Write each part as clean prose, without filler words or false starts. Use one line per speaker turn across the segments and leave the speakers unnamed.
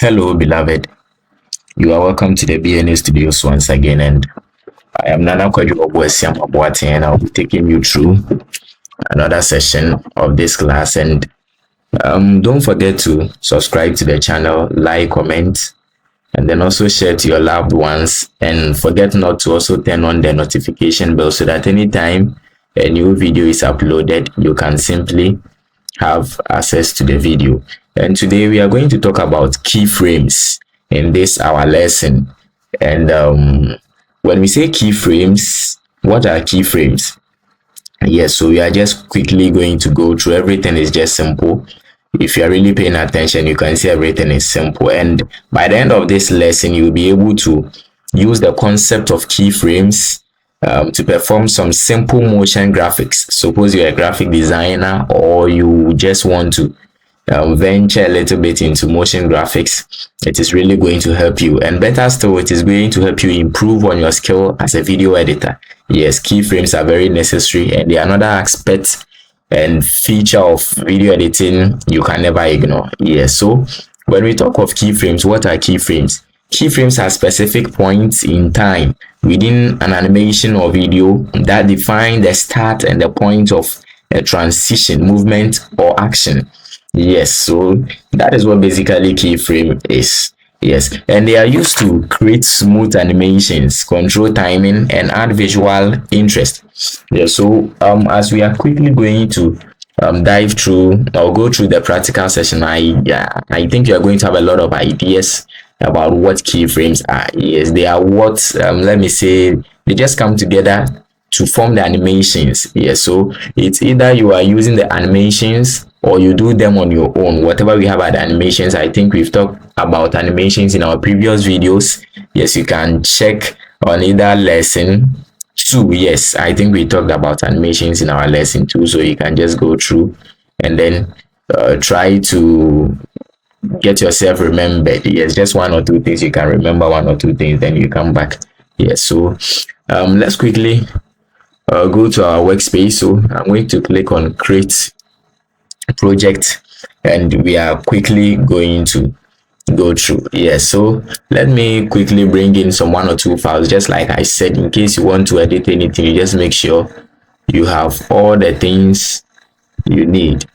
Hello, beloved. You are welcome to the BNA Studios once again, and I am Nana Kwaju, and I'll be taking you through another session of this class. And don't forget to subscribe to the channel, like, comment, and then also share to your loved ones. And forget not to also turn on the notification bell so that anytime a new video is uploaded, you can simply have access to the video. And today we are going to talk about keyframes in this our lesson. And when we say keyframes, what are keyframes? Yes, so we are just quickly going to go through everything. Is just simple. If you are really paying attention, you can see everything is simple. And by the end of this lesson, you'll be able to use the concept of keyframes to perform some simple motion graphics. Suppose you're a graphic designer or you just want to venture a little bit into motion graphics. It is really going to help you, and better still, it is going to help you improve on your skill as a video editor. Yes, keyframes are very necessary, and they are another aspect and feature of video editing you can never ignore. Yes, so when we talk of keyframes, what are keyframes? Keyframes are specific points in time within an animation or video that define the start and the point of a transition, movement, or action. Yes, so that is what basically keyframe is. Yes, and they are used to create smooth animations, control timing, and add visual interest. Yeah, so as we are quickly going to dive through or go through the practical session, I think you are going to have a lot of ideas about what keyframes are. Yes, they are what let me say, they just come together to form the animations. Yes, so it's either you are using the animations or you do them on your own. Whatever we have at animations, I think we've talked about animations in our previous videos. Yes, you can check on either lesson 2. Yes, I think we talked about animations in our lesson 2, so you can just go through and then try to get yourself remembered. Yes, just one or two things you can remember, one or two things, then you come back. Yes, so let's quickly go to our workspace. So I'm going to click on create project, and we are quickly going to go through. Yes, so let me quickly bring in some one or two files, just like I said, in case you want to edit anything, you just make sure you have all the things you need.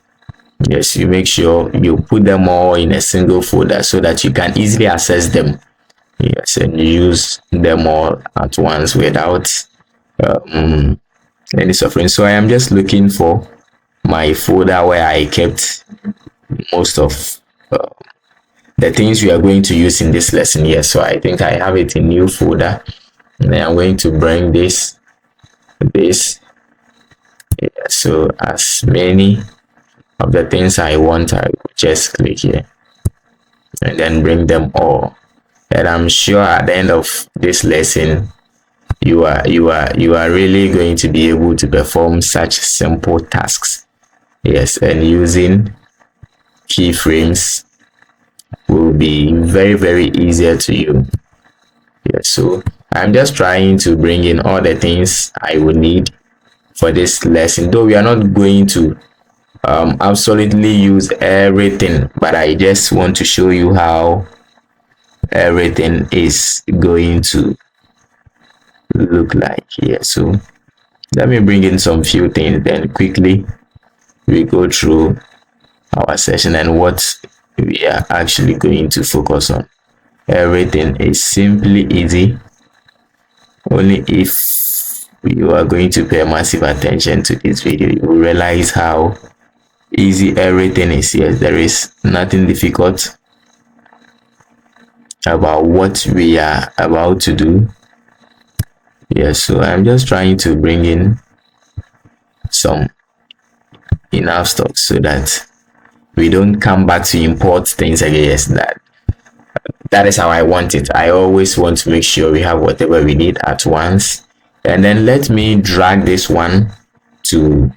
Yes, you make sure you put them all in a single folder so that you can easily access them. Yes, and use them all at once without any suffering. So I am just looking for my folder where I kept most of the things we are going to use in this lesson. Yes, so I think I have it in new folder, and I'm going to bring this. Yeah, so as many of the things I want, I will just click here and then bring them all. And I'm sure at the end of this lesson, you are really going to be able to perform such simple tasks. Yes, and using keyframes will be very easier to you. Yes, so I'm just trying to bring in all the things I would need for this lesson, though we are not going to absolutely use everything, but I just want to show you how everything is going to look like here. So let me bring in some few things, then quickly we go through our session and what we are actually going to focus on. Everything is simply easy, only if you are going to pay massive attention to this video, you will realize how easy everything is. Yes, there is nothing difficult about what we are about to do. Yes, so I'm just trying to bring in some enough stuff so that we don't come back to import things again. Yes, that is how I want it. I always want to make sure we have whatever we need at once. And then let me drag this one to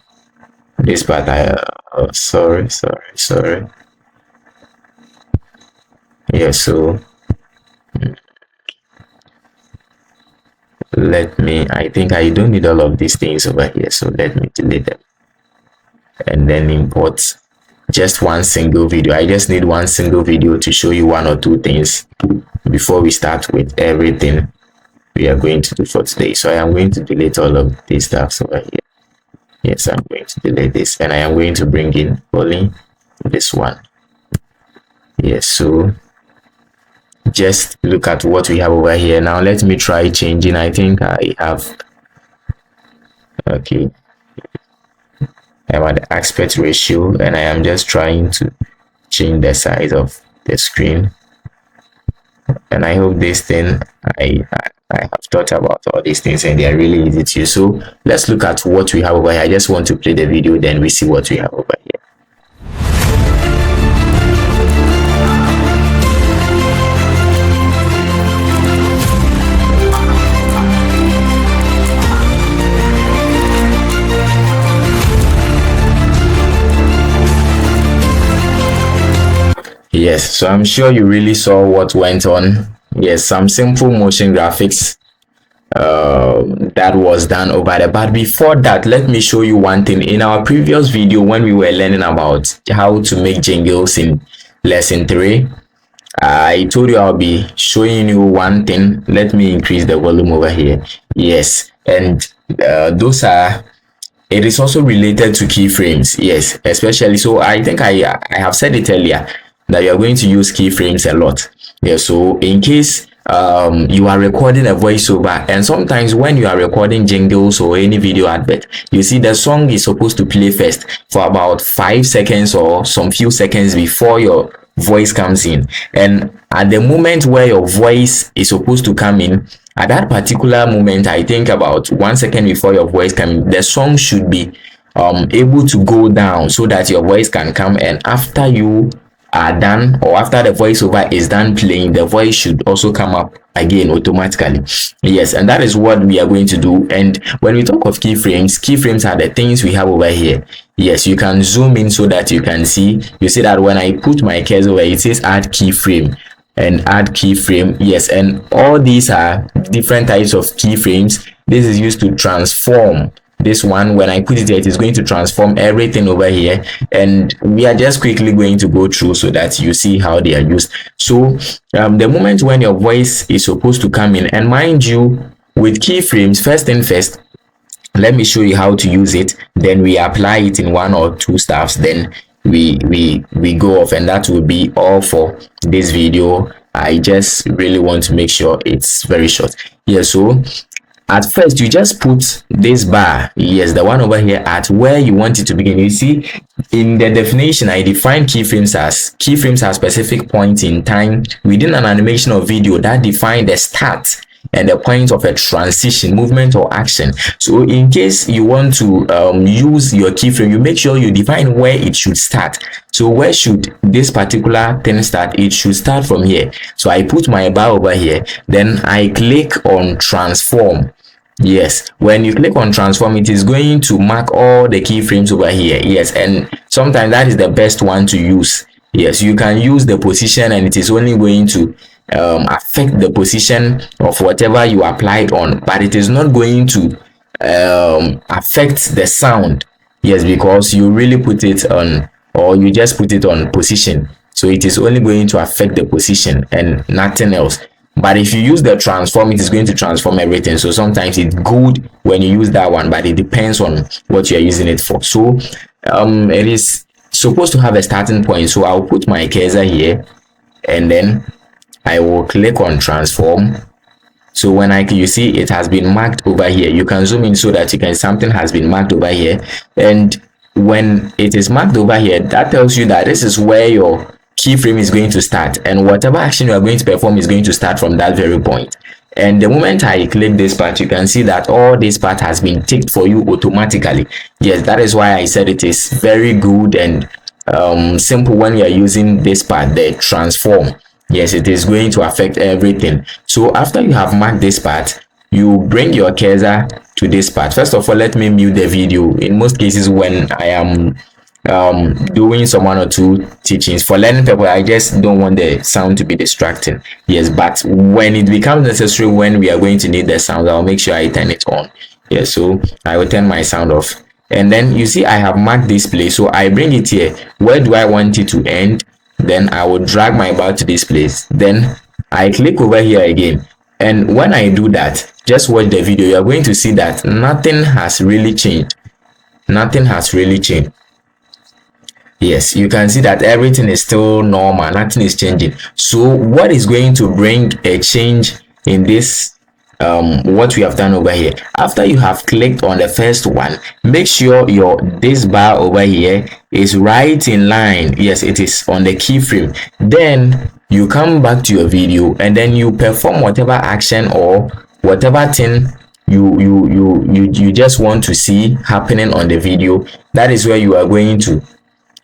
this part. Sorry. Yeah, so I think I don't need all of these things over here, so let me delete them and then import just one single video. I just need one single video to show you one or two things before we start with everything we are going to do for today. So I am going to delete all of these stuff over here. Yes, I'm going to delete this, and I am going to bring in only this one. Yes, so just look at what we have over here. Now let me try changing. I think I have, okay, I'm at the aspect ratio, and I am just trying to change the size of the screen. And I hope this thing, I have thought about all these things, and they are really easy to use. So let's look at what we have over here. I just want to play the video, then we see what we have over here. Yes, so I'm sure you really saw what went on. Yes, some simple motion graphics that was done over there. But before that, let me show you one thing. In our previous video, when we were learning about how to make jingles in lesson 3, I told you I'll be showing you one thing. Let me increase the volume over here. Yes, and those are, it is also related to keyframes. Yes, especially, so I think I have said it earlier that you are going to use keyframes a lot. Yeah, so in case you are recording a voiceover, and sometimes when you are recording jingles or any video advert, you see the song is supposed to play first for about 5 seconds or some few seconds before your voice comes in, and at the moment where your voice is supposed to come in, at that particular moment, I think about 1 second before your voice comes in, the song should be able to go down so that your voice can come, and after you are done, or after the voiceover is done playing, the voice should also come up again automatically. Yes, and that is what we are going to do. And when we talk of keyframes are the things we have over here. Yes, you can zoom in so that you can see. You see that when I put my cursor over, it says add keyframe and add keyframe. Yes, and all these are different types of keyframes. This is used to transform. This one, when I put it here, it is going to transform everything over here, and we are just quickly going to go through so that you see how they are used. So the moment when your voice is supposed to come in, and mind you, with keyframes, first thing first, let me show you how to use it, then we apply it in 1 or 2 steps, then we go off, and that will be all for this video. I just really want to make sure it's very short. Yeah, so at first you just put this bar, yes, the one over here, at where you want it to begin. You see, in the definition, I define keyframes as specific points in time within an animation or video that define the start and the point of a transition, movement, or action. So in case you want to use your keyframe, you make sure you define where it should start. So where should this particular thing start? It should start from here. So I put my bar over here, then I click on transform. Yes, when you click on transform, it is going to mark all the keyframes over here. Yes, and sometimes that is the best one to use. Yes, you can use the position, and it is only going to affect the position of whatever you applied on, but it is not going to affect the sound. Yes, because you really put it on, or you just put it on position, so it is only going to affect the position and nothing else. But if you use the transform, it is going to transform everything. So sometimes it's good when you use that one, but it depends on what you're using it for. So it is supposed to have a starting point. So I'll put my cursor here, and then I will click on transform. So when you see it has been marked over here, you can zoom in so that you can, something has been marked over here. And when it is marked over here, that tells you that this is where your keyframe is going to start, and whatever action you are going to perform is going to start from that very point. And the moment I click this part, you can see that all this part has been ticked for you automatically. Yes, that is why I said it is very good and simple when you are using this part, the transform. Yes, it is going to affect everything. So after you have marked this part, you bring your cursor to this part. First of all, let me mute the video. In most cases, when I am doing some 1 or 2 teachings for learning purpose, I just don't want the sound to be distracting. Yes, but when it becomes necessary, when we are going to need the sound, I'll make sure I turn it on. Yes, so I will turn my sound off. and then you see I have marked this place, so I bring it here. Where do I want it to end? Then I will drag my bar to this place, then I click over here again. And when I do that, just watch the video, you are going to see that nothing has really changed. Nothing has really changed. Yes, you can see that everything is still normal, nothing is changing. So what is going to bring a change in this what we have done over here? After you have clicked on the first one, make sure this bar over here is right in line. Yes, it is on the keyframe. Then you come back to your video and then you perform whatever action or whatever thing you just want to see happening on the video. That is where you are going to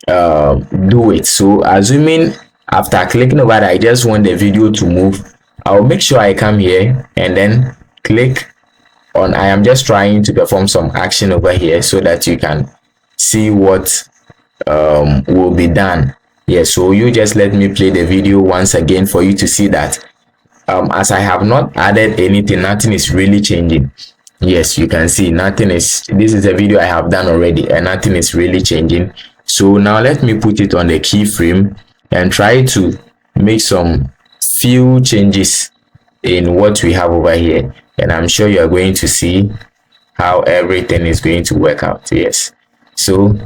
do it. So assuming after clicking over that, I just want the video to move, I'll make sure I come here and then click on, I am just trying to perform some action over here so that you can see what will be done. Yeah, so you just let me play the video once again for you to see that as I have not added anything, nothing is really changing. Yes, you can see nothing is, this is a video I have done already and nothing is really changing. So now let me put it on the keyframe and try to make some few changes in what we have over here, and I'm sure you are going to see how everything is going to work out. Yes, so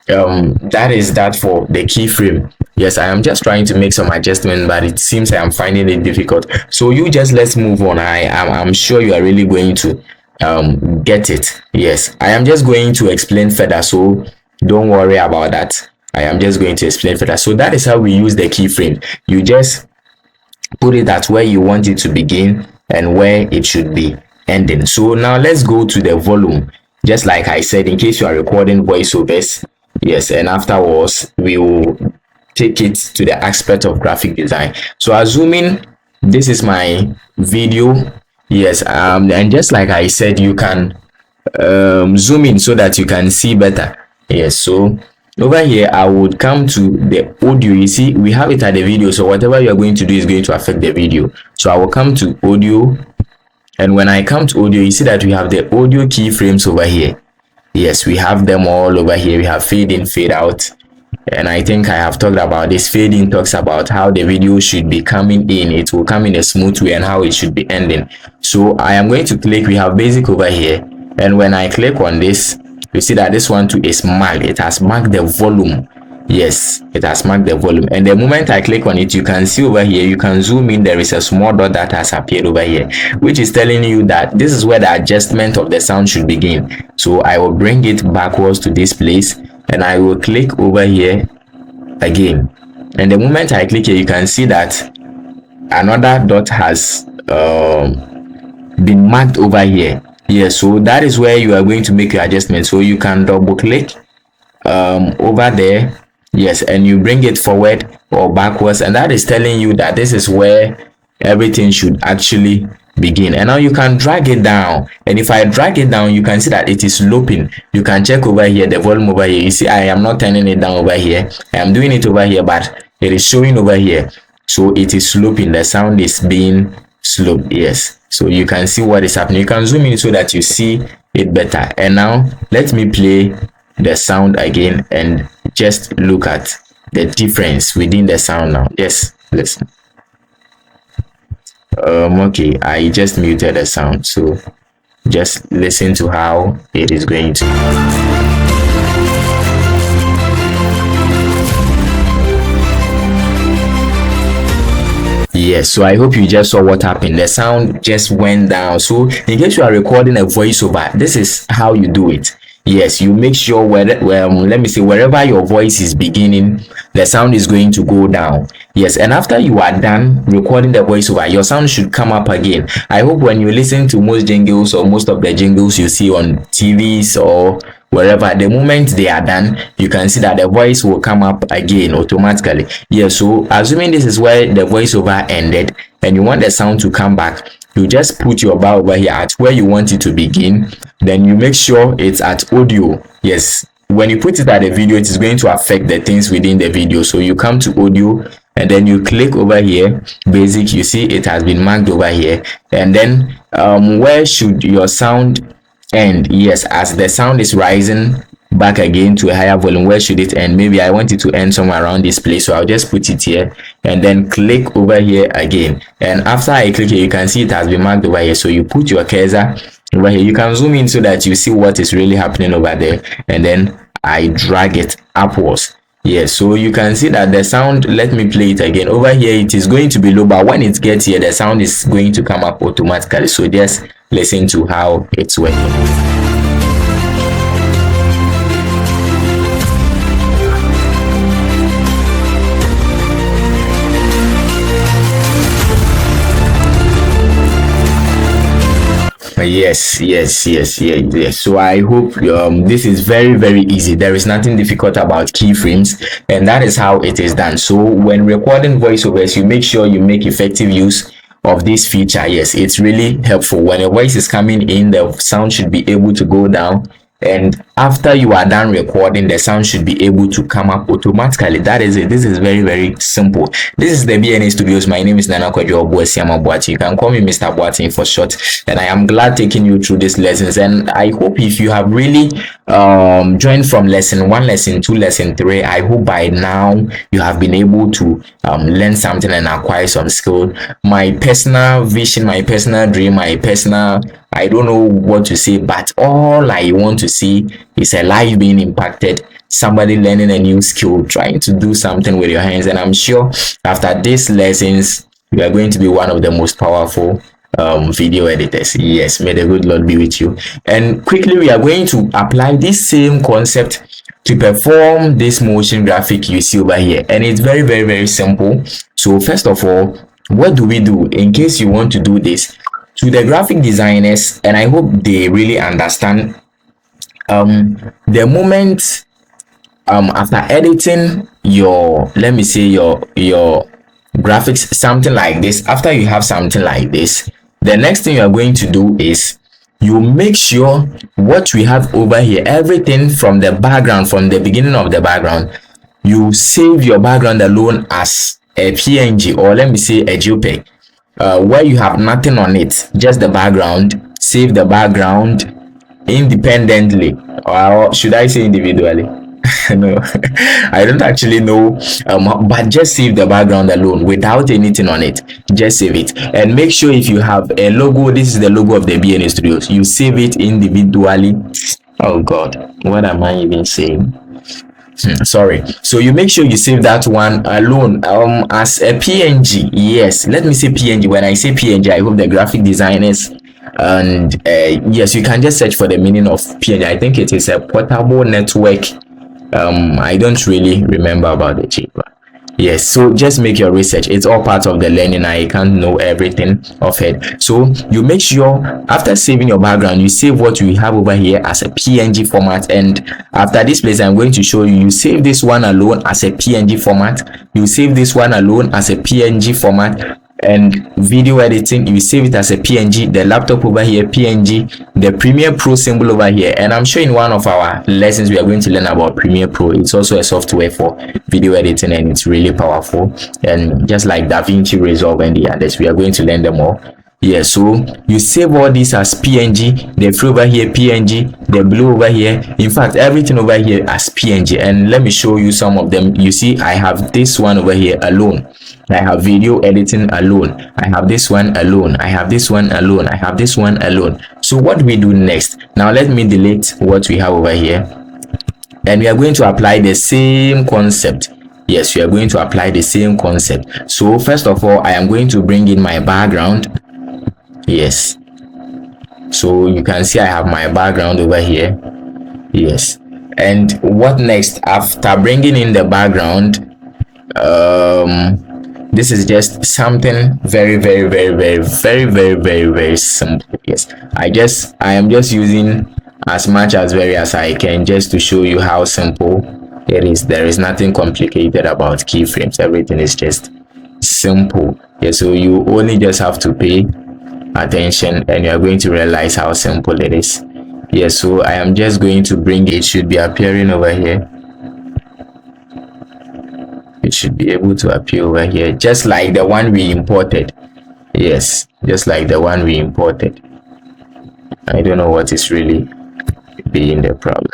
that is that for the keyframe. Yes, I am just trying to make some adjustment, but it seems I am finding it difficult. So you just, let's move on. I'm sure you are really going to get it. Yes, I am just going to explain further, so don't worry about that. I am just going to explain further. So that is how we use the keyframe. You just put it at where you want it to begin and where it should be ending. So now let's go to the volume, just like I said, in case you are recording voiceovers. Yes, and afterwards we will take it to the aspect of graphic design. So assuming this is my video, yes, and just like I said, you can zoom in so that you can see better. Yes, so over here I would come to the audio. You see we have it at the video, so whatever you are going to do is going to affect the video. So I will come to audio, and when I come to audio, you see that we have the audio keyframes over here. Yes, we have them all over here. We have fade in, fade out, and I think I have talked about this. Fade in talks about how the video should be coming in, it will come in a smooth way, and how it should be ending. So I am going to click, we have basic over here, and when I click on this, you see that this one too is marked. It has marked the volume. Yes, it has marked the volume, and the moment I click on it, you can see over here, you can zoom in, there is a small dot that has appeared over here, which is telling you that this is where the adjustment of the sound should begin. So I will bring it backwards to this place, and I will click over here again, and the moment I click here, you can see that another dot has been marked over here. Yes, so that is where you are going to make your adjustment. So you can double click over there, yes, and you bring it forward or backwards, and that is telling you that this is where everything should actually begin. And now you can drag it down, and if I drag it down, you can see that it is looping. You can check over here the volume over here. You see I am not turning it down over here, I am doing it over here, but it is showing over here, so it is looping. The sound is being sloped. Yes, so you can see what is happening. You can zoom in so that you see it better. And now let me play the sound again and just look at the difference within the sound now. Yes, listen. Okay, I just muted the sound, so just listen to how it is going to. Yes, so I hope you just saw what happened. The sound just went down. So in case you are recording a voiceover, this is how you do it. Yes, you make sure let me say wherever your voice is beginning, the sound is going to go down. Yes, and after you are done recording the voiceover, your sound should come up again. I hope when you listen to most jingles or most of the jingles you see on TVs or wherever, the moment they are done, you can see that the voice will come up again automatically. Yeah, so assuming this is where the voiceover ended and you want the sound to come back, you just put your bar over here at where you want it to begin, then you make sure it's at audio. Yes, when you put it at the video, it is going to affect the things within the video. So you come to audio and then you click over here, basic. You see it has been marked over here, and then where should your sound end. Yes, as the sound is rising back again to a higher volume, where should it end? Maybe I want it to end somewhere around this place, so I'll just put it here and then click over here again. And after I click here, you can see it has been marked over here. So you put your cursor over here. You can zoom in so that you see what is really happening over there, and then I drag it upwards. Yes, so you can see that the sound, let me play it again. Over here it is going to be low, but when it gets here the sound is going to come up automatically. So just listen to how it's working. Yes. So I hope this is very easy. There is nothing difficult about keyframes, and that is how it is done. So when recording voiceovers, you make sure you make effective use of this feature. Yes, it's really helpful. When a voice is coming in, the sound should be able to go down, and after you are done recording, the sound should be able to come up automatically. That is it. This is very simple. This is the BNA Studios. My name is Nana Kwadwo Boati. You can call me Mr. Boati for short, and I am glad taking you through these lessons. And I hope if you have really joined from lesson 1, lesson 2, lesson 3, I hope by now you have been able to learn something and acquire some skill. My personal vision, my personal dream, my personal, I don't know what to say, but all I want to see is a life being impacted, somebody learning a new skill, trying to do something with your hands. And I'm sure after these lessons, you are going to be one of the most powerful video editors. Yes, may the good Lord be with you. And quickly, we are going to apply this same concept to perform this motion graphic you see over here. And it's very simple. So first of all, what do we do in case you want to do this? To the graphic designers, and I hope they really understand, the moment after editing your, let me say your graphics, something like this, after you have something like this, the next thing you are going to do is you make sure what we have over here, everything from the background, from the beginning of the background, you save your background alone as a PNG, or let me say a JPEG, where you have nothing on it, just the background. Save the background independently, or should I say individually? No, I don't actually know, but just save the background alone without anything on it. Just save it, and make sure if you have a logo, this is the logo of the BNA Studios, you save it individually. Oh God, what am I even saying? Sorry. So you make sure you save that one alone as a PNG. Yes, let me say PNG. When I say PNG, I hope the graphic designers, and yes, you can just search for the meaning of PNG. I think it is a portable network. I don't really remember about the chip. Yes, so just make your research. It's all part of the learning. I can't know everything of it. So you make sure after saving your background, you save what we have over here as a PNG format. And after this place, I'm going to show you, you save this one alone as a PNG format. You save this one alone as a PNG format. And video editing, you save it as a PNG. The laptop over here, PNG. The Premiere Pro symbol over here. And I'm sure in one of our lessons we are going to learn about Premiere Pro. It's also a software for video editing, and it's really powerful. And just like DaVinci Resolve and the others, we are going to learn them all. Yeah, so you save all this as PNG, the free over here PNG, the blue over here, in fact everything over here as PNG. And let me show you some of them. You see, I have this one over here alone. I have video editing alone. I have this one alone. I have this one alone. I have this one alone. So what do we do next? Now let me delete what we have over here, and we are going to apply the same concept. Yes, we are going to apply the same concept. So first of all, I am going to bring in my background. Yes, so you can see I have my background over here. Yes, and what next? After bringing in the background, this is just something very simple. Yes, I am just using as much as I can just to show you how simple it is. There is nothing complicated about keyframes. Everything is just simple. Yeah, so you only just have to pay attention, and you are going to realize how simple it is. Yeah, so I am just going to bring it. Should be appearing over here. It should be able to appear over here, just like the one we imported. Yes, just like the one we imported. I don't know what is really being the problem.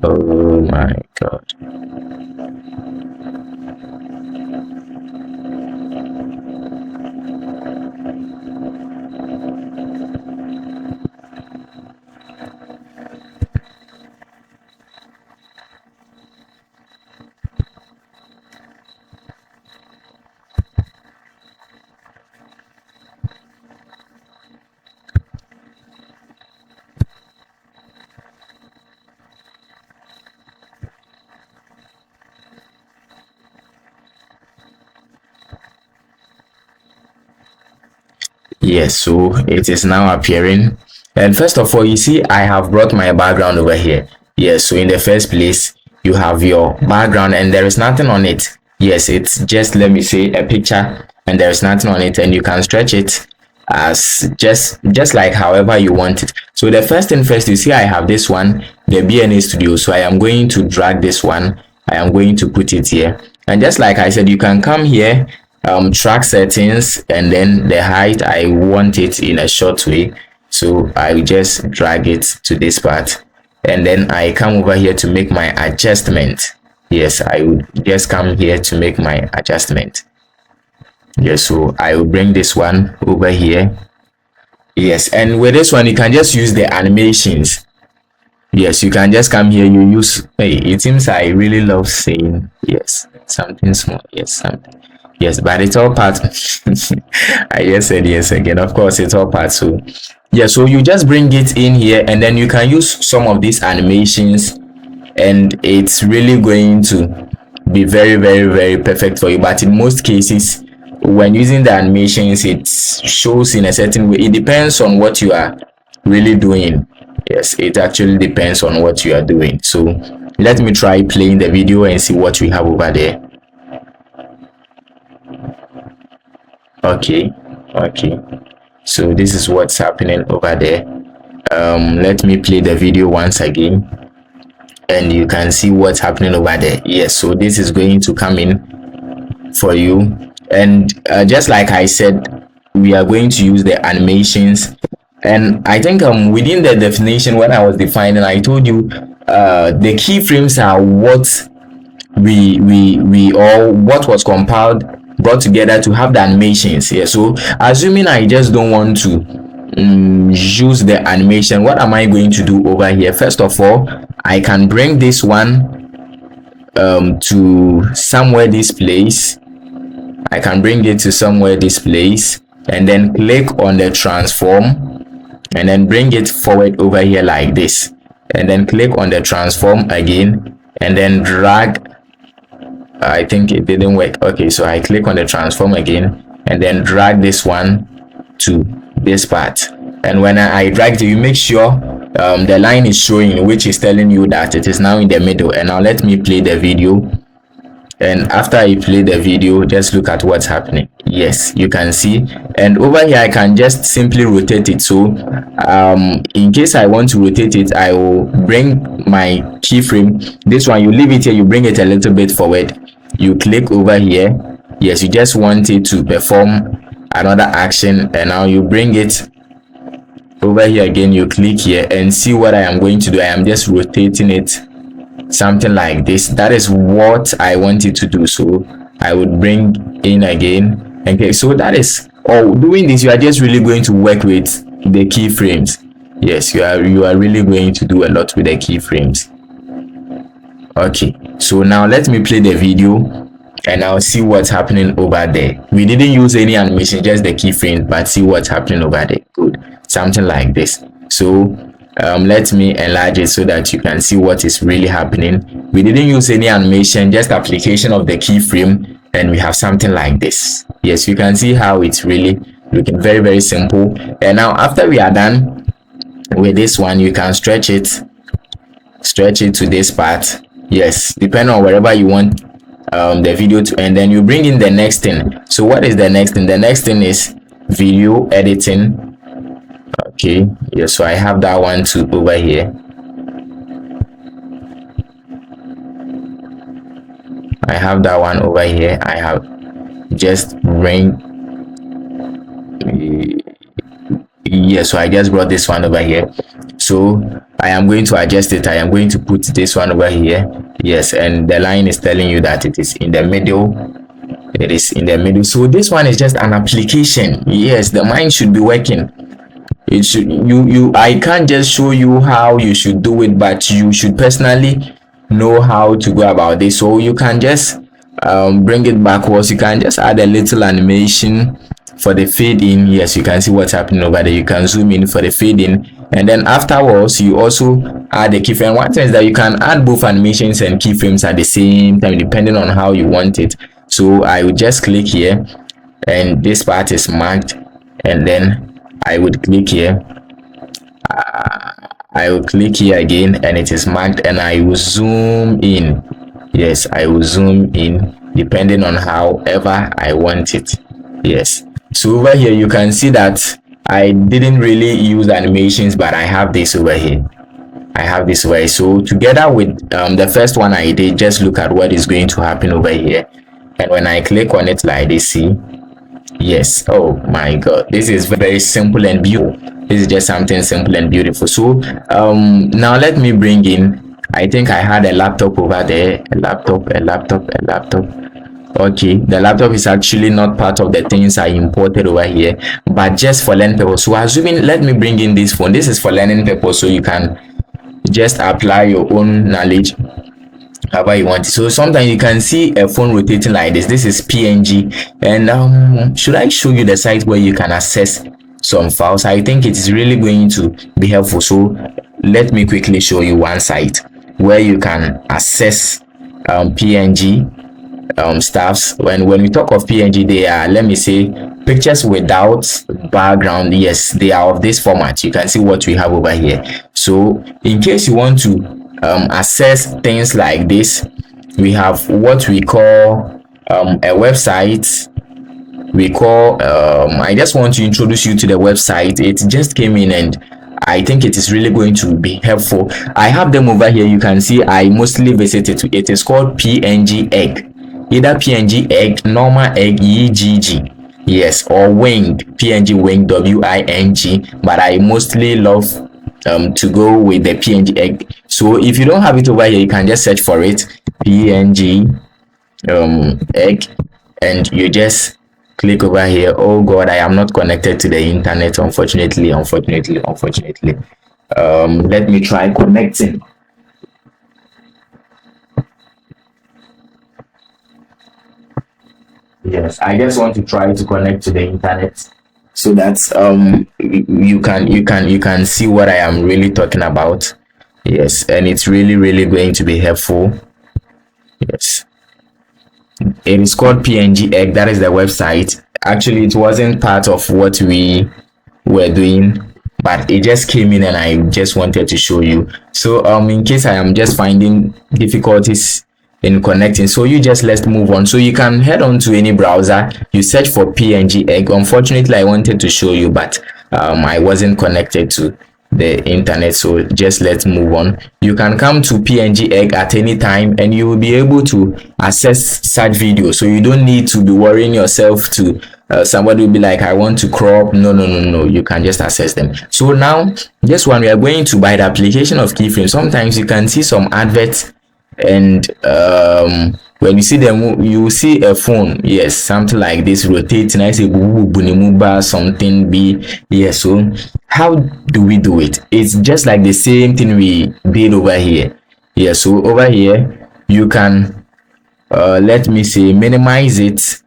Oh my god. Yes, so it is now appearing. And first of all, you see, I have brought my background over here. Yes, so in the first place, you have your background and there is nothing on it. Yes, it's just, let me say, a picture and there is nothing on it, and you can stretch it as just like however you want it. So the first thing first, you see, I have this one, the BNA Studios. So I am going to drag this one. I am going to put it here. And just like I said, you can come here, track settings, and then the height, I want it in a short way, so I just drag it to this part, and then I come over here to make my adjustment. Yes, I would just come here to make my adjustment. Yes, so I will bring this one over here. Yes, and with this one you can just use the animations. Yes, you can just come here, you use, hey, it seems I really love saying yes, something small, yes, something. Yes, but it's all part. I just said yes again. Of course, it's all part. So yeah, so you just bring it in here, and then you can use some of these animations, and it's really going to be very, very, very perfect for you. But in most cases, when using the animations, it shows in a certain way. It depends on what you are really doing. Yes, it actually depends on what you are doing. So let me try playing the video and see what we have over there. Okay, so this is what's happening over there. Let me play the video once again and you can see what's happening over there. Yes, so this is going to come in for you, and just like I said, we are going to use the animations. And I think within the definition, when I was defining, I told you the keyframes are what we all what was compiled, brought together to have the animations here. So assuming I just don't want to use the animation, what am I going to do over here? First of all, I can bring this one to somewhere this place. I can bring it to somewhere this place, and then click on the transform, and then bring it forward over here like this, and then click on the transform again, and then drag. I think it didn't work. Okay, so I click on the transform again and then drag this one to this part, and when I drag it, you make sure the line is showing, which is telling you that it is now in the middle. And now let me play the video, and after I play the video, just look at what's happening. Yes, you can see, and over here I can just simply rotate it. So in case I want to rotate it, I will bring my keyframe, this one, you leave it here, you bring it a little bit forward, you click over here. Yes, you just want it to perform another action, and now you bring it over here again, you click here, and see what I am going to do. I am just rotating it something like this. That is what I want it to do. So I would bring in again. Okay, so that is all. Doing this, you are just really going to work with the keyframes. Yes, you are really going to do a lot with the keyframes. Okay, so now let me play the video and I'll see what's happening over there. We didn't use any animation, just the keyframe, but see what's happening over there. Good, something like this. So let me enlarge it so that you can see what is really happening. We didn't use any animation, just application of the keyframe, and we have something like this. Yes, you can see how it's really looking very, very simple. And now after we are done with this one, you can stretch it to this part. Yes, depending on wherever you want the video to, and then you bring in the next thing. So what is the next thing? The next thing is video editing. Okay, yeah, so I have that one too over here. I have that one over here. I have just bring Yes, so I just brought this one over here. So I am going to adjust it. I am going to put this one over here. Yes, and the line is telling you that it is in the middle. It is in the middle. So this one is just an application. Yes, the mind should be working. It should, I can't just show you how you should do it, but you should personally know how to go about this. So you can just bring it backwards. You can just add a little animation for the fade in. Yes, you can see what's happening over there. You can zoom in for the fade in, and then afterwards you also add a keyframe. One thing is that you can add both animations and keyframes at the same time depending on how you want it. So I will just click here, and this part is marked, and then I would click here. I will click here again, and it is marked, and I will zoom in. Yes, I will zoom in depending on however I want it. Yes, so over here you can see that I didn't really use animations, but I have this over here. I have this way. So together with the first one I did, just look at what is going to happen over here. And when I click on it like this, see, yes, oh my god, this is very simple and beautiful. This is just something simple and beautiful. So now let me bring in, I think I had a laptop over there, a laptop. Okay, the laptop is actually not part of the things I imported over here, but just for learning purpose. So assuming, let me bring in this phone. This is for learning purpose, so you can just apply your own knowledge however you want. So sometimes you can see a phone rotating like this. This is PNG, and should I show you the site where you can access some files? I think it is really going to be helpful. So let me quickly show you one site where you can access PNG stuffs. When we talk of PNG, they are, let me say, pictures without background. Yes, they are of this format. You can see what we have over here. So in case you want to access things like this, we have what we call a website. We call I just want to introduce you to the website. It just came in, and I think it is really going to be helpful. I have them over here. You can see I mostly visit it. It is called PNG egg, either PNG egg, normal egg, EGG, yes, or wing, PNG wing, WING, but I mostly love to go with the PNG egg. So if you don't have it over here, you can just search for it, PNG egg, and you just click over here. Oh god, I am not connected to the internet, unfortunately. Let me try connecting. Yes, I just want to try to connect to the internet so that you can see what I am really talking about. Yes, and it's really going to be helpful. Yes, it is called PNG egg. That is the website. Actually, it wasn't part of what we were doing, but it just came in, and I just wanted to show you. So in case I am just finding difficulties in connecting, so you just, let's move on. So you can head on to any browser, you search for PNG egg. Unfortunately, I wanted to show you, but I wasn't connected to the internet, so just let's move on. You can come to PNG egg at any time, and you will be able to access such videos, so you don't need to be worrying yourself to somebody will be like, I want to crop. No, you can just access them. So now this one, we are going to buy the application of Keyframes. Sometimes you can see some adverts, and when you see them, you see a phone, yes, something like this rotating. I say something be, yes. So how do we do it? It's just like the same thing we did over here. Yeah, so over here you can let me say minimize it,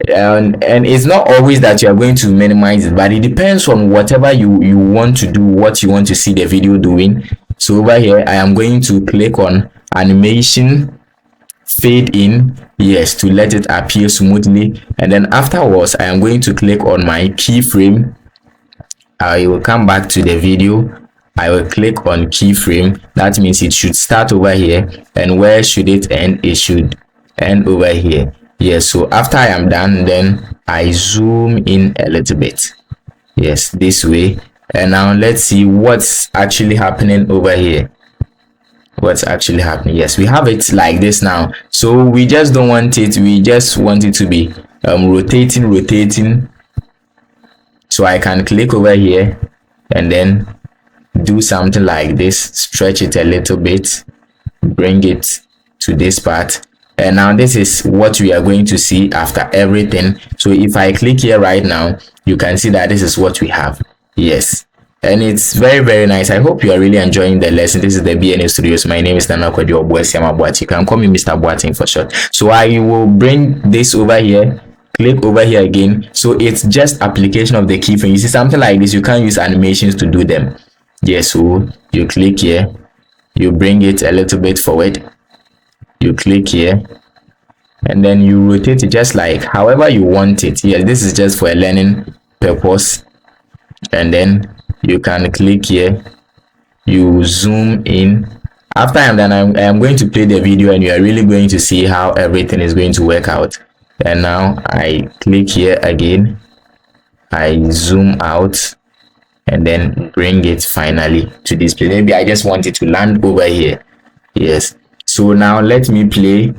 and it's not always that you are going to minimize it, but it depends on whatever you want to do, what you want to see the video doing. So over here I am going to click on animation fade in, yes, to let it appear smoothly, and then afterwards I am going to click on my keyframe. I will come back to the video. I will click on keyframe. That means it should start over here, and where should it end? It should end over here. Yes, so after I am done, then I zoom in a little bit, yes, this way. And now let's see what's actually happening over here. What's actually happening? Yes, we have it like this now. So we just don't want it, we just want it to be rotating. So I can click over here and then do something like this, stretch it a little bit, bring it to this part, and now this is what we are going to see after everything. So if I click here right now, you can see that this is what we have. Yes, and it's very nice. I hope you are really enjoying the lesson. This is the BNA Studios. My name is Nana Kwadwo Obuasiama. You can call me Mr. Boating for short. So I will bring this over here, click over here again. So it's just application of the keyframe. You see something like this, you can't use animations to do them. Yes, so you click here, you bring it a little bit forward, you click here, and then you rotate it just like however you want it. Yes, this is just for a learning purpose. And then you can click here, you zoom in. After I'm done, I am going to play the video and you are really going to see how everything is going to work out. And now I click here again, I zoom out, and then bring it finally to display. Maybe I just want it to land over here. Yes, so now let me play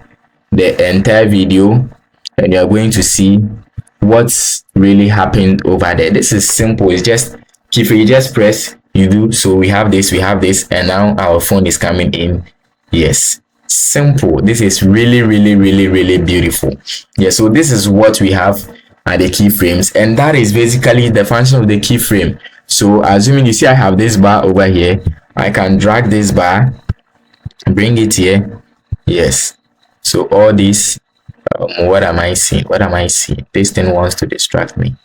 the entire video and you're going to see what's really happened over there. This is simple. It's just keyframe, you just press, you do. So we have this, and now our phone is coming in. Yes, simple. This is really beautiful. Yeah, so this is what we have at the keyframes, and that is basically the function of the keyframe. So assuming you see I have this bar over here, I can drag this bar, bring it here. Yes, so all this what am I seeing? This thing wants to distract me.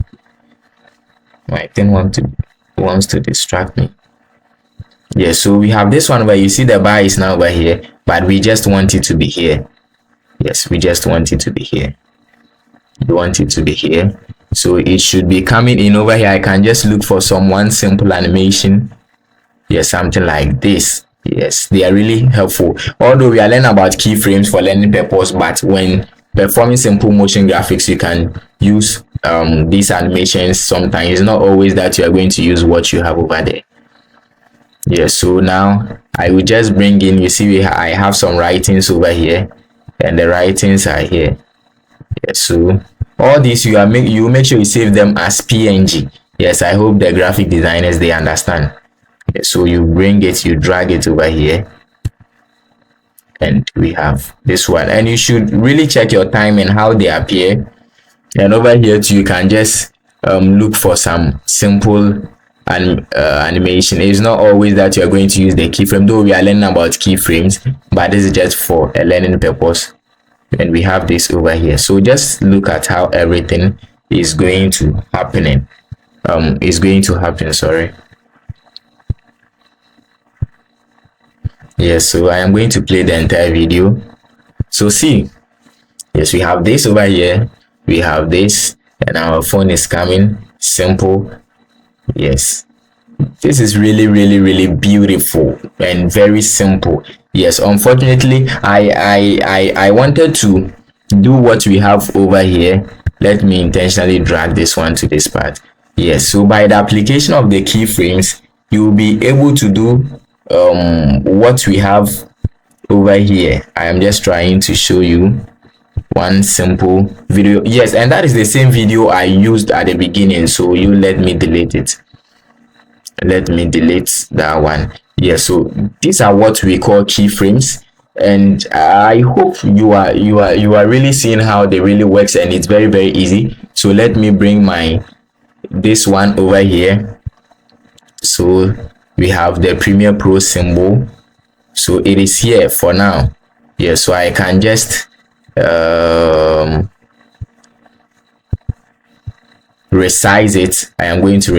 My thing wants to distract me. Yeah, so we have this one where you see the bar is now over here, but we just want it to be here. Yes, we just want it to be here. We want it to be here, so it should be coming in over here. I can just look for one simple animation. Yes, something like this. Yes, they are really helpful. Although we are learning about keyframes for learning purpose, but when performing simple motion graphics, you can use these animations. Sometimes it's not always that you are going to use what you have over there. Yes, so now I will just bring in, you see I have some writings over here, and the writings are here. Yes, so all these you make sure you save them as PNG. Yes, I hope the graphic designers, they understand. Yes, so you bring it, you drag it over here, and we have this one. And you should really check your time and how they appear. And over here too, you can just look for some simple animation. It's not always that you are going to use the keyframe, though we are learning about keyframes, but this is just for a learning purpose. And we have this over here. So just look at how everything is going to happen. Sorry. Yes, so I am going to play the entire video. So see, yes, we have this over here, we have this, and our phone is coming. Simple. Yes, this is really beautiful and very simple. Yes, unfortunately I wanted to do what we have over here. Let me intentionally drag this one to this part. Yes, so by the application of the keyframes, you will be able to do what we have over here. I am just trying to show you one simple video. Yes, and that is the same video I used at the beginning, so you let me delete it. Let me delete that one. Yes, so these are what we call keyframes, and I hope you are really seeing how they really works, and it's very easy. So let me bring this one over here. So we have the Premiere Pro symbol, so it is here for now. Yeah, so I can just resize it. I am going to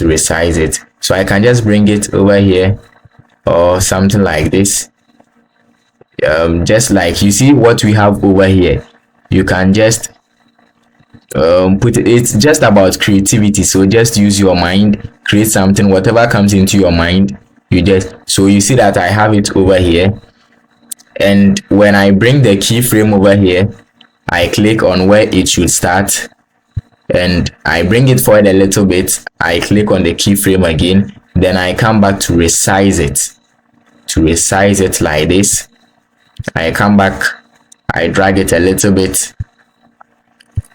resize it. So I can just bring it over here or something like this. Just like you see what we have over here, you can just put it. It's just about creativity, so just use your mind, create something, whatever comes into your mind, you just. So you see that I have it over here, and when I bring the keyframe over here, I click on where it should start and I bring it forward a little bit. I click on the keyframe again, then I come back to resize it like this. I come back, I drag it a little bit,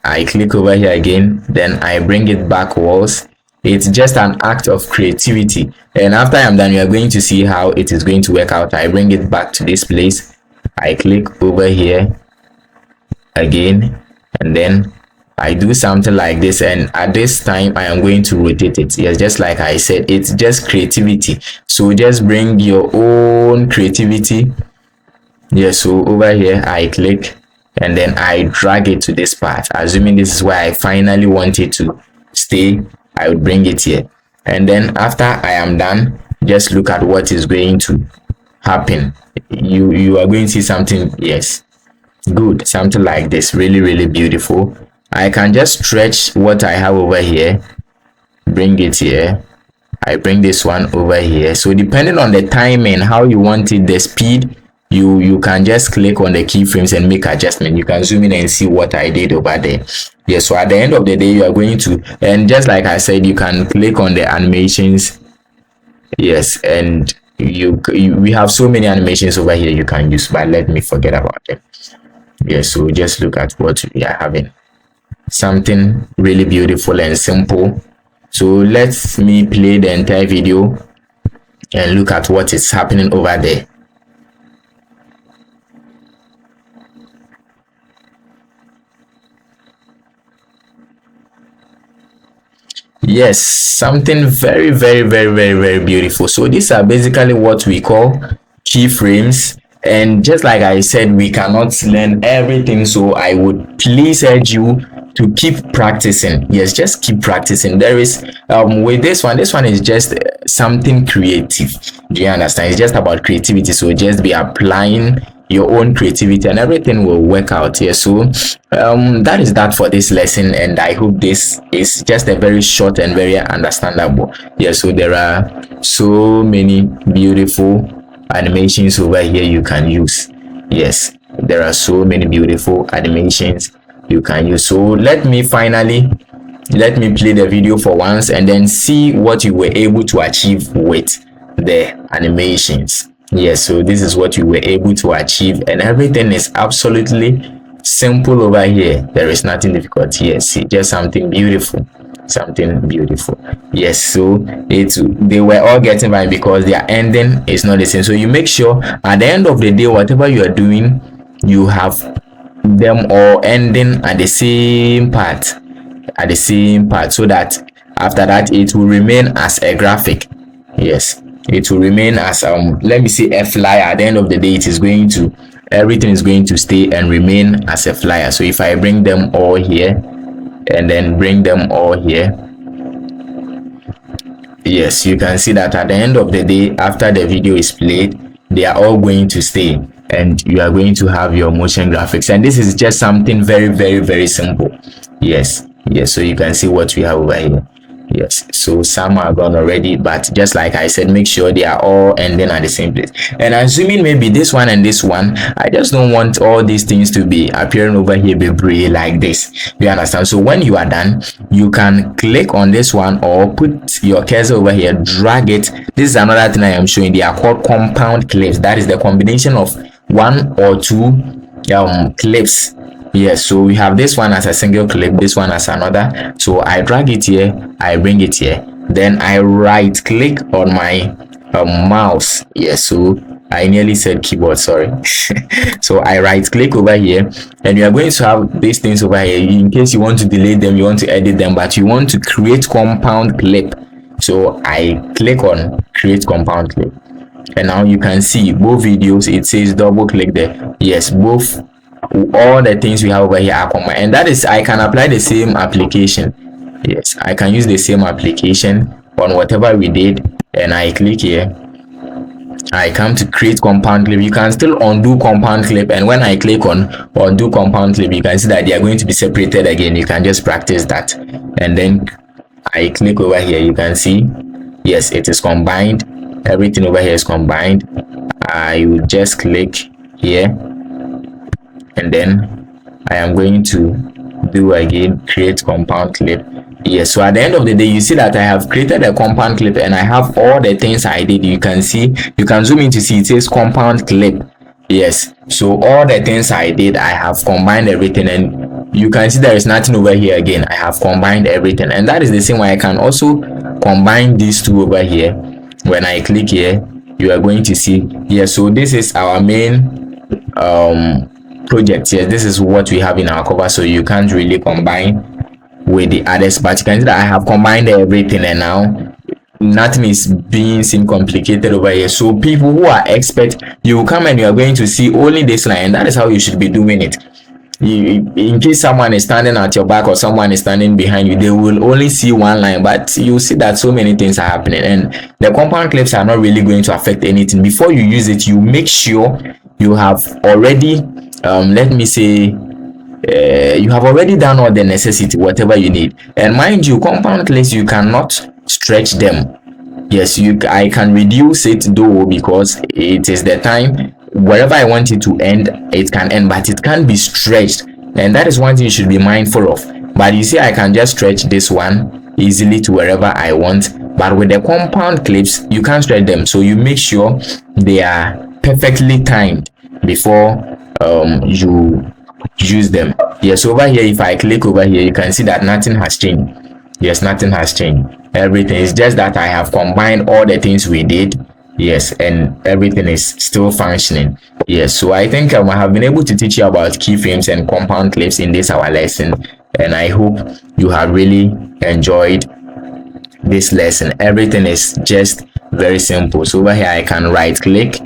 I click over here again, then I bring it backwards. It's just an act of creativity, and after I'm done, you are going to see how it is going to work out. I bring it back to this place, I click over here again, and then I do something like this, and at this time I am going to rotate it. Yes, just like I said, it's just creativity, so just bring your own creativity. Yes, so over here I click and then I drag it to this part, assuming this is where I finally want it to stay. I would bring it here, and then after I am done, just look at what is going to happen. You are going to see something. Yes, good, something like this, really beautiful. I can just stretch what I have over here, bring it here. I bring this one over here. So depending on the timing, how you want it, the speed, you can just click on the keyframes and make adjustment. You can zoom in and see what I did over there. Yes, so at the end of the day, you are going to, and just like I said, you can click on the animations. Yes, and we have so many animations over here you can use, but let me forget about them. Yes, so just look at what we are having, something really beautiful and simple. So let me play the entire video and look at what is happening over there. Yes, something very beautiful. So these are basically what we call keyframes, and just like I said, we cannot learn everything, so I would please urge you to keep practicing. Yes, just keep practicing. There is with this one is just something creative. Do you understand? It's just about creativity, so just be applying your own creativity and everything will work out here. So that is that for this lesson, and I hope this is just a very short and very understandable. Yeah, so there are so many beautiful animations over here you can use. Yes, there are so many beautiful animations you can use. So let me play the video for once and then see what you were able to achieve with the animations. Yes, so this is what you were able to achieve, and everything is absolutely simple over here. There is nothing difficult here. See, just something beautiful. Yes, so they were all getting by because their ending is not the same. So you make sure at the end of the day, whatever you are doing, you have them all ending at the same part, so that after that it will remain as a graphic. Yes, it will remain as let me say a flyer. At the end of the day, everything is going to stay and remain as a flyer. So if I bring them all here and then bring them all here, yes, you can see that at the end of the day, after the video is played, they are all going to stay and you are going to have your motion graphics. And this is just something very simple. Yes, so you can see what we have over here. Yes, so some are gone already, but just like I said, make sure they are all ending at the same place. And assuming maybe this one and this one, I just don't want all these things to be appearing over here be like this. You understand? So when you are done, you can click on this one or put your cursor over here, drag it. This is another thing I am showing. They are called compound clips. That is the combination of one or two clips. Yes, so we have this one as a single clip, this one as another. So I drag it here, I bring it here, then I right click on my mouse. Yes, so I nearly said keyboard, sorry. So I right click over here, and you are going to have these things over here in case you want to delete them, you want to edit them, but you want to create compound clip. So I click on create compound clip, and now you can see both videos. It says double click there. Yes, both, all the things we have over here are combined, and that is, I can apply the same application. Yes, I can use the same application on whatever we did, and I click here, I come to create compound clip. You can still undo compound clip, and when I click on undo compound clip, you can see that they are going to be separated again. You can just practice that, and then I click over here, you can see, yes, it is combined. Everything over here is combined. I will just click here, and then I am going to do again create compound clip. Yes, so at the end of the day, you see that I have created a compound clip and I have all the things I did. You can see, you can zoom in to see it says compound clip. Yes, so all the things I did, I have combined everything, and you can see there is nothing over here again. I have combined everything, and that is the same way I can also combine these two over here. When I click here, you are going to see here. So this is our main project here. This is what we have in our cover, so you can't really combine with the others, but you can see that I have combined everything, and now nothing is being seen complicated over here. So people who are expert, you will come and you are going to see only this line, and that is how you should be doing it. In case someone is standing at your back or someone is standing behind you, they will only see one line, but you see that so many things are happening, and the compound clips are not really going to affect anything. Before you use it, you make sure you have already let me say you have already done all the necessity, whatever you need. And mind you, compound clips, you cannot stretch them. Yes, I can reduce it though, because it is the time wherever I want it to end, it can end, but it can't be stretched, and that is one thing you should be mindful of. But you see, I can just stretch this one easily to wherever I want, but with the compound clips you can't stretch them, so you make sure they are perfectly timed before you use them. Yes, over here, if I click over here, you can see that nothing has changed. Yes, nothing has changed. Everything is just that I have combined all the things we did. Yes, and everything is still functioning. Yes, so I think I have been able to teach you about keyframes and compound clips in this our lesson, and I hope you have really enjoyed this lesson. Everything is just very simple. So over here, I can right click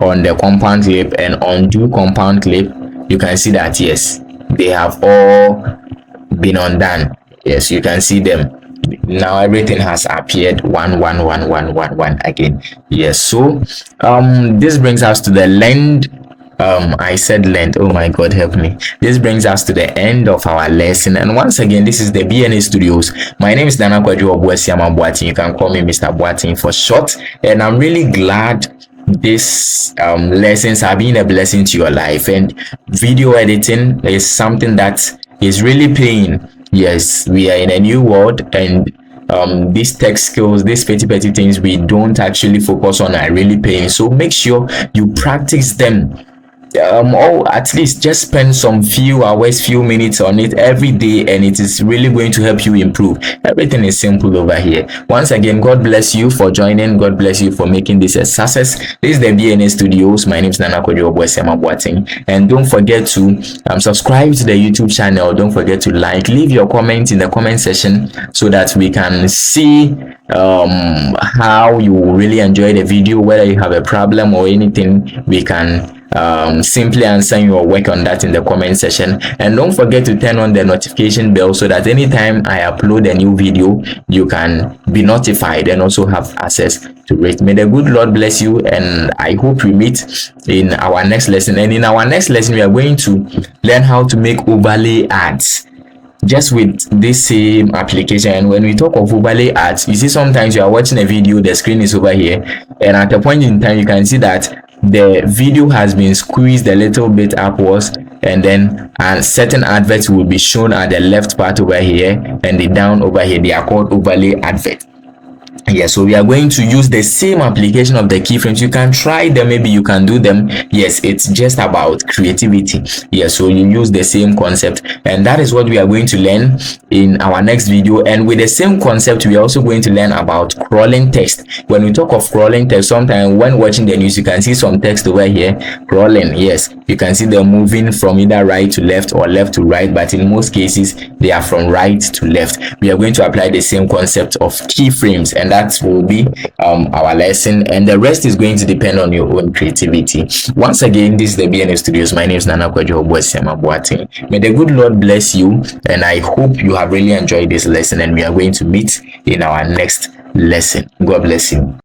on the compound clip and undo compound clip. You can see that yes, they have all been undone. Yes, you can see them now. Everything has appeared one again. Yes, so this brings us to the length. I said length, oh my god, help me. This brings us to the end of our lesson, and once again, this is the BNA Studios. My name is Nana Kwadwo Obuesiama Boating. You can call me Mr. Boating for short, and I'm really glad these lessons have been a blessing to your life. And video editing is something that is really paying. Yes, we are in a new world, and these tech skills, these petty things we don't actually focus on are really paying. So make sure you practice them, or at least just spend some few hours, few minutes on it every day, and it is really going to help you improve. Everything is simple over here. Once again, God bless you for joining. God bless you for making this a success. This is the BNA Studios. My name is Nana Kwadwo Obuesiama Boating, and don't forget to subscribe to the YouTube channel. Don't forget to leave your comment in the comment section so that we can see how you really enjoy the video. Whether you have a problem or anything, we can simply answer your work on that in the comment section. And don't forget to turn on the notification bell so that anytime I upload a new video, you can be notified and also have access to it. May the good Lord bless you, and I hope we meet in our next lesson. And in our next lesson, we are going to learn how to make overlay ads just with this same application. And when we talk of overlay ads, you see sometimes you are watching a video, the screen is over here, and at a point in time you can see that the video has been squeezed a little bit upwards, and then certain adverts will be shown at the left part over here, and the down over here, they are called overlay advert. Yeah, so we are going to use the same application of the keyframes. You can try them, maybe you can do them. Yes, it's just about creativity. Yeah, so you use the same concept, and that is what we are going to learn in our next video. And with the same concept, we are also going to learn about crawling text. When we talk of crawling text, sometimes when watching the news, you can see some text over here crawling. Yes, you can see them moving from either right to left or left to right, but in most cases they are from right to left. We are going to apply the same concept of keyframes, and that will be our lesson, and the rest is going to depend on your own creativity. Once again, this is the BNA Studios. My name is Nana Kwadwo Obuesiama Boating. May the good Lord bless you, and I hope you have really enjoyed this lesson, and we are going to meet in our next lesson. God bless you.